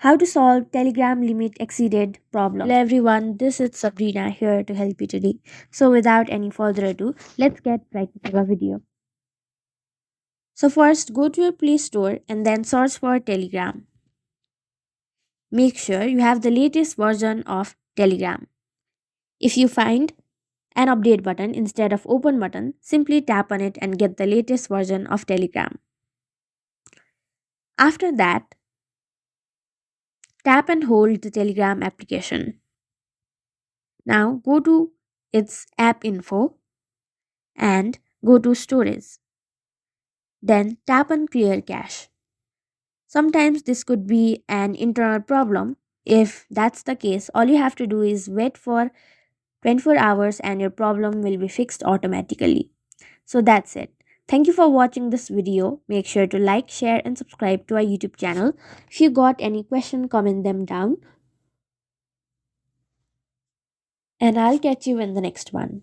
How to solve Telegram limit exceeded problem. Hello everyone, this is Sabrina here to help you today. So without any further ado, let's get right into the video. So first go to your Play Store and then search for Telegram. Make sure you have the latest version of Telegram. If you find an update button instead of open button, simply tap on it and get the latest version of Telegram. After that, tap and hold the Telegram application. Now go to its app info and go to storage. Then tap on clear cache. Sometimes this could be an internal problem. If that's the case, all you have to do is wait for 24 hours and your problem will be fixed automatically. So that's it. Thank you for watching this video. Make sure to like, share and subscribe to our YouTube channel. If you got any question, comment them down and I'll catch you in the next one.